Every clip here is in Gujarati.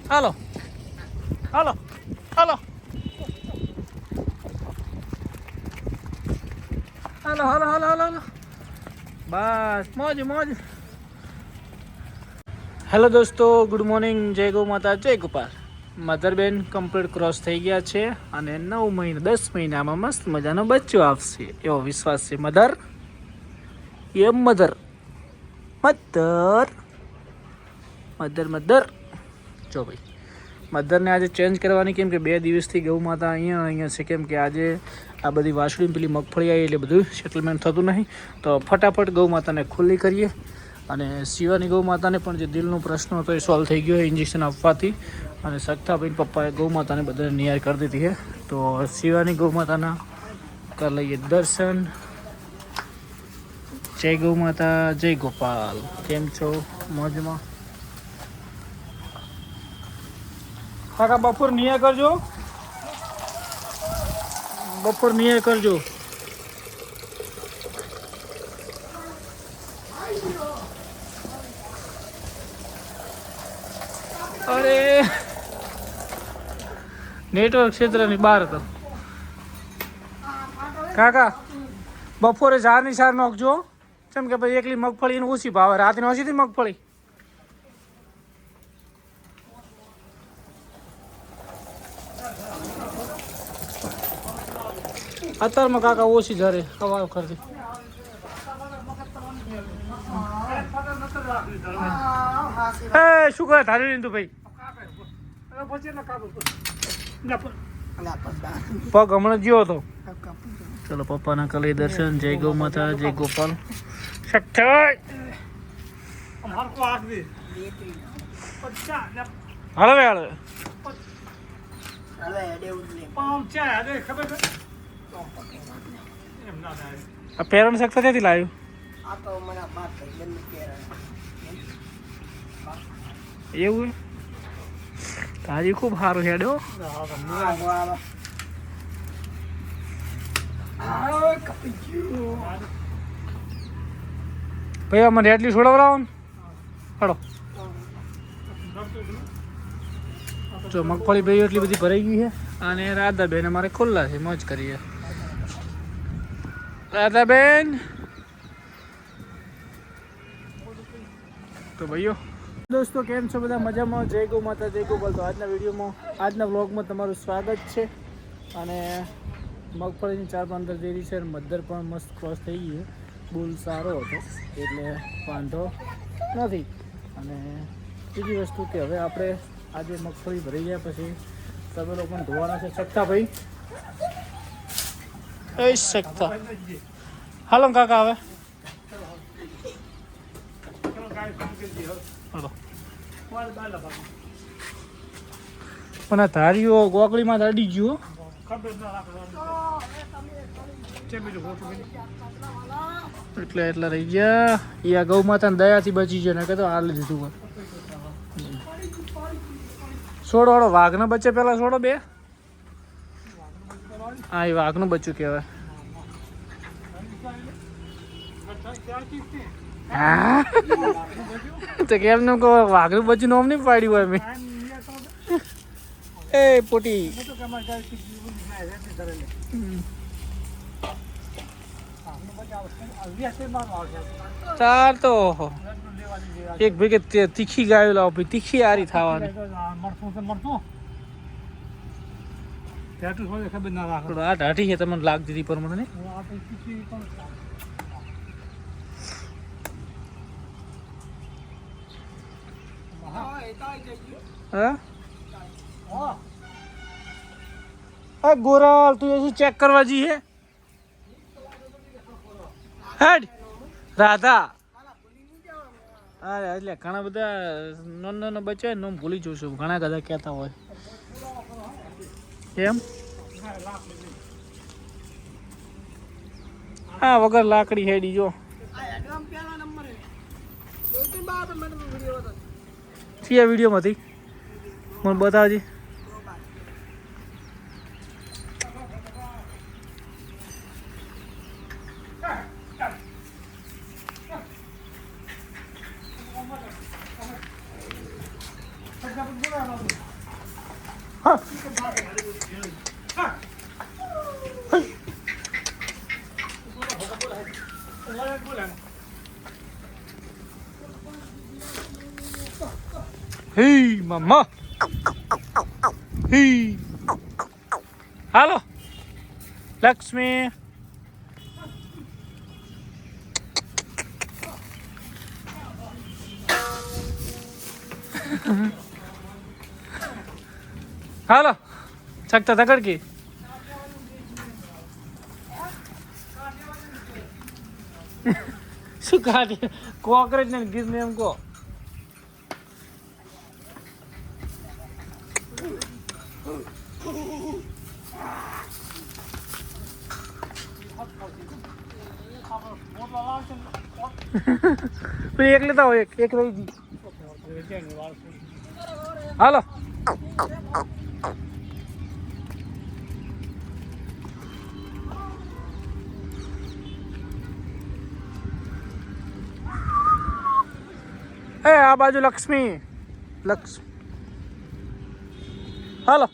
હાલો હાલો હાલો હાલો હાલો હાલો હાલો હાલો બસ મોજ મોજ. હેલો દોસ્તો, ગુડ મોર્નિંગ, જય ગૌ માતા, જય ગોપાલ. મધરબેન કમ્પ્લીટ ક્રોસ થઈ ગયા છે અને 9 મહિના 10 મહિનામાં મસ્ત મજાનો બચ્ચો આપશે એવો વિશ્વાસ છે. Mother mother mother mother mother. જો ભાઈ મધરને આજે ચેન્જ કરવાની, કેમ કે 2 દિવસથી ગૌ માતા અહીંયા છે, કેમ કે આજે આ બધી વાસળી પેલી મગફળી આવી એટલે બધું સેટલમેન્ટ થતું નહીં. તો ફટાફટ ગૌ માતાને ખુલ્લી કરીએ અને શિવાની ગૌ માતાને પણ જે દિલનો પ્રશ્ન હતો એ સોલ્વ થઈ ગયો ઇન્જેક્શન આપવાથી. અને સખ્તાભાઈ પપ્પાએ ગૌ માતાને બધાને નિયાય કરી દીધી છે. તો શિવાની ગૌ માતાના કરી લઈએ દર્શન. જય ગૌ માતા, જય ગોપાલ. કેમ છો? મોજમાં? કાકા બપોર નિયાય કરજો, બપોર નિયાય કરજો. અરે નેટવર્ક ક્ષેત્રની બહાર હતો. કાકા બપોરે 4 ની 4 નોખજો, કેમ કે પછી એકલી મગફળી એને ઓછી ભાવે. રાતની ઓછી હતી મગફળી. અત્યારમાં કાકા ઓછી જરે હવા કરતી. એ શું કરે ધારી લીધું ભાઈ? પગ હમણાં જ્યો હતો. ચલો પપ્પાના કલી દર્શન. જય ગૌ માતા, જય ગોપાલ. હળવે હળવે આ પેરણ શકતા ક્યાંથી લાવ્યું? એવું તાજી ખૂબ સારું હેડો. ભાઈ અમારે એટલી છોડાવરાવો ને હડો. જો મગફળી ભાઈ એટલી બધી ભરાઈ ગઈ છે અને રાધાબેન અમારે ખુલ્લા છે, મોજ કરીએ. રાધાબેન તો ભાઈઓ દોસ્તો કેમ છો બધા? મજામાં? જય ગૌ માતા, જય ગોપાલ. તો આજના વિડીયોમાં, આજના વ્લોગમાં તમારું સ્વાગત છે. અને મગફળીની 4-15 જેરી છે. મધર પણ મસ્ત ક્રોસ થઈ ગઈ. બુલ સારો હતો એટલે વાંધો નથી. અને બીજી વસ્તુ કે હવે આપણે આજે મગફળી ભરી ગયા પછી તબેલો પણ ધોવાના છે. સખ્તા ભાઈ એ સખ્તા હાલો કાકા હવે પણ આ ધારીઓ ગોકળીમાં અડી ગયો એટલે એટલા રહી ગયા. એ ગૌ માતાની દયાથી બચી ગયો ને કે તો હાલ દીધું. છોડો હળો વાઘના બચ્ચે પેલા છોડો બે. હા એ વાઘનું બચ્ચું કહેવાય. હા તો કેમ નું કહો વાઘનું બચ્ચું નામ નહીં પાડ્યું હોય મેં. એ પોટી ચાર તો એક ભેગે તીખી ગાયો લાવો ભાઈ, તીખી આરી થવાની. આ ઢાઢી છે તમને લાગતી હતી પર મને હા ગોરાલ તું એ ચેક કરવા જઈએ હેડ રાધા. અરે એટલે ઘણા બધા નાના બચ્ચા ને ભૂલી જઉં છું, ઘણા બધા કહેતા હોય એમ. હા વગર લાકડી હેડી જો આ વિડીયોમાંથી મને બતાવજી. હા હે મમ્મા હે હાલો લક્ષ્મી હાલો છકતા તકડકી શું કાઢે કોકરેજ ને ગીર ને એમ કહો એક લેતા હોય એક લઈ દી હાલો એ આ બાજુ લક્ષ્મી હાલો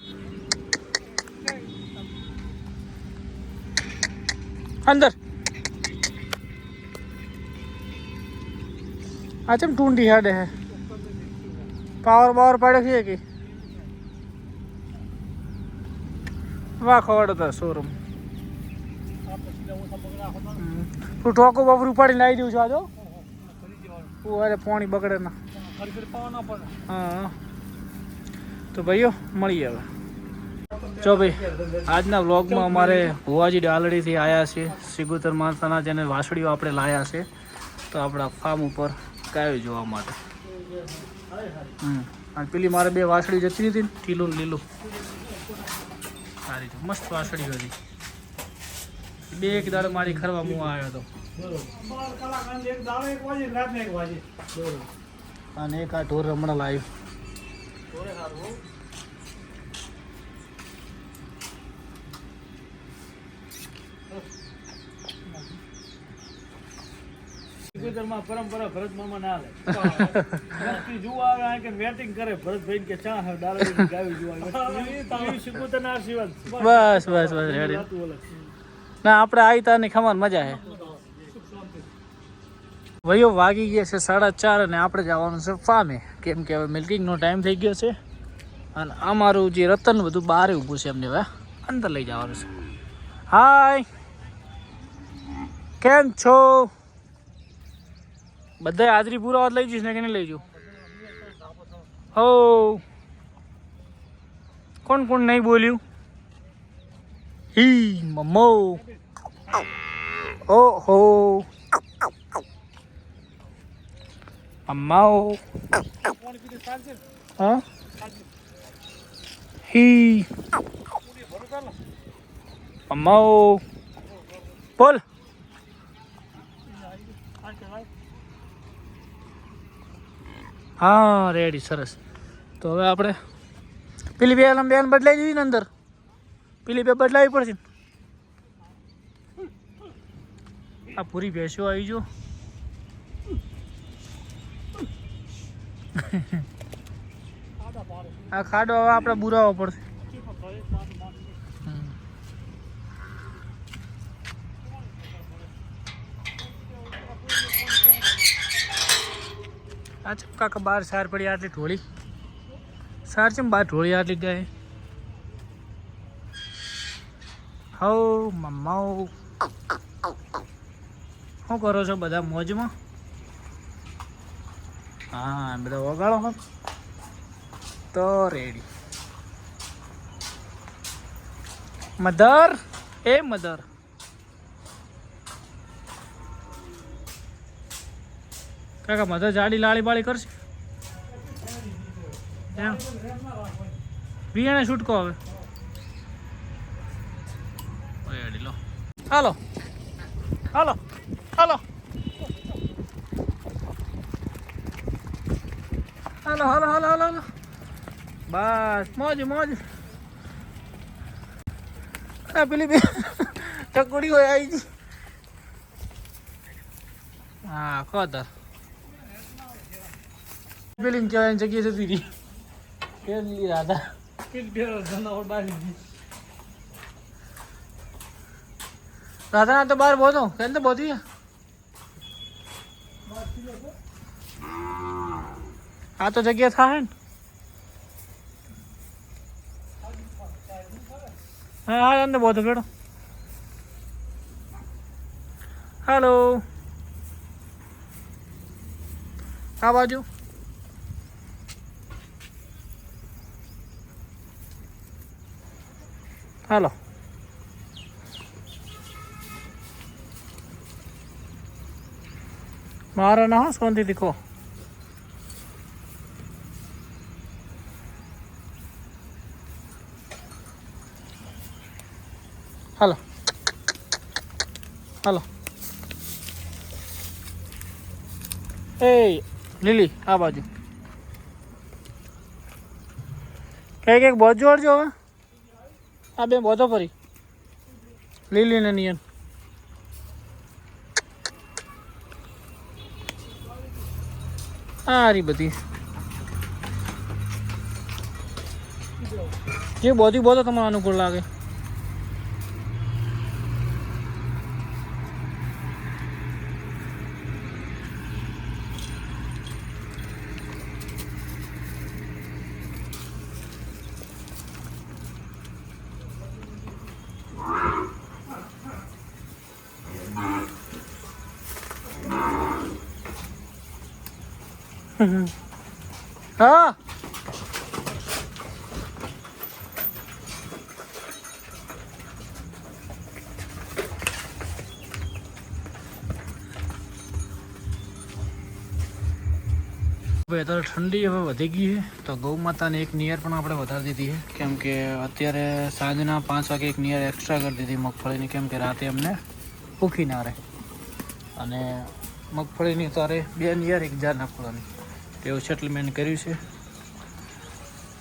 અંદર આ ચમ ટૂંડી હાડે હે પાવર પાડે છે કે વાહ ખવાડો તો શોરૂમ તું ટોકો બાપર ઉપાડીને આવી દઉં છું આજો અરે પાણી બગડે ના હા તો ભાઈઓ મળીએ હવે જો ભાઈ આજના વ્લોગમાં અમારે ભુવાજી ડાલડીથી આવ્યા છે સિગુતર માતાના જેને વાસળીઓ આપણે લાવ્યા છે તો આપણા ફાર્મ ઉપર ગાયો જોવા માટે અને પેલી મારે બે વાસળી જતી હતી ને ટીલું લીલું સારી મસ્ત વાસળી હતી બે એક દાડે મારી ખરવા હું આવ્યો હતો અને એક આ ઢોર હમણાં લાવ્યું પરંપરા ભરત મામા ના આવે જોવા આવે કે વેટિંગ કરે ભરતભાઈ કે ચા ડાળી ગાવી જોવા ના આશીર્વાદ બસ ના આપણે આવી ની ખમાર મજા હે વયો વાગી ગયા છે 4:30 અને આપણે જવાનું છે ફાર્મે કેમ કે હવે મિલ્કિંગનો ટાઈમ થઈ ગયો છે અને અમારું જે રતન બધું બહાર ઊભું છે એમને હવે અંદર લઈ જવાનું છે હાય કેમ છો બધા હાજરી પૂરા લઈ જઈશ ને કે નહીં લઈ જઉં હો કોણ કોણ નહીં બોલ્યું હી મમ્મો ઓહો અમ્માઓ હા હી અમ્માઓ બોલ હા રેડી સરસ તો હવે આપણે પેલી બે બેન બદલાઈ દીધી ને અંદર પેલી બે બદલાવી પડશે આ પૂરી ભેંસો આવી જો આ ખાડો હવે આપણે બુરાવો પડશે આ ચમ કાકા બહાર સાર પડી આટલી ઢોળી સાર ચમ બહાર ઢોળી આટલી ગઈ હો મમ્માઓ શું કરો છો બધા મોજમાં હા બધા વગાડો હોત તો રેડી મધર એ મધર કાકા મધર જાડી લાળી બાળી કરશે એમ વિયાણે છૂટકો હવે રેડી લો હાલો હાલો હાલો હાલો હાલો હાલો હાલો હાલો બસ મોજ મોજ અરે પેલી બે ટકોડી હોય આવી ગઈ હા ખોતર પેલી કહેવાય જગ્યાએ જતી રહી કેટલી રાધા કેટલી જનાવર બહાર રાધા તો બહાર બોધો કેમ તો બોધી આ તો જગ્યા થાય ને હા હા અંદર બોધો બેડો હેલો આ બાજુ હાલો મારે ના હો શાંતિ દીખો હાલો હાલો એ લીલી આ બાજુ કઈક બોધ જોડજો હવે આ બે બોધો ફરી લીલી ને નિયન આ રી બધી જે બોધી બોધો તમારે અનુકૂળ લાગે હા અત્યારે ઠંડી હવે વધી ગઈ છે તો ગૌ માતાને એક નિયર પણ આપણે વધારી દીધી છે કેમ કે અત્યારે સાંજના 5 વાગે એક નિયર એક્સ્ટ્રા કરી દીધી મગફળીની કેમ કે રાતે અમને ભૂખી ના રહે અને મગફળીની તારે 2 નિયર 1 જાર નાખવાની એવું સેટલમેન્ટ કર્યું છે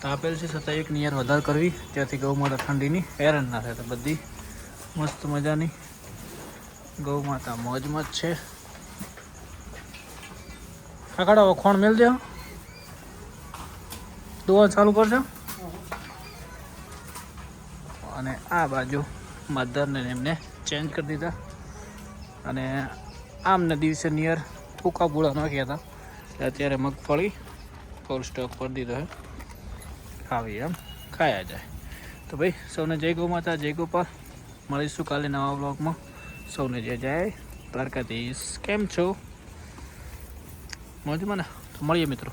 તો આપેલ છે છતાં એક નિયર વધારે કરવી ત્યાંથી ગૌ માતા ઠંડીની હેરાન ના થાય તો બધી મસ્ત મજાની ગૌ માતા મોજમાં જ છે કાકાડો ખોણ મેળ દે દોવા ચાલુ કરજો અને આ બાજુ મધરને એમને ચેન્જ કરી દીધા અને આમને દિવસે નિયર ફૂકા બુળા નાખ્યા હતા અત્યારે મગફળી ફૂલ સ્ટોક કરી દીધો છે ખાવી એમ ખાયા જાય તો ભાઈ સૌને જય ગૌ માતા જય ગોપાલ મળીશું કાલે નવા બ્લોગમાં સૌને જય જય દ્વારકાધીશ કેમ છો મોજમાં ને તો મળીએ મિત્રો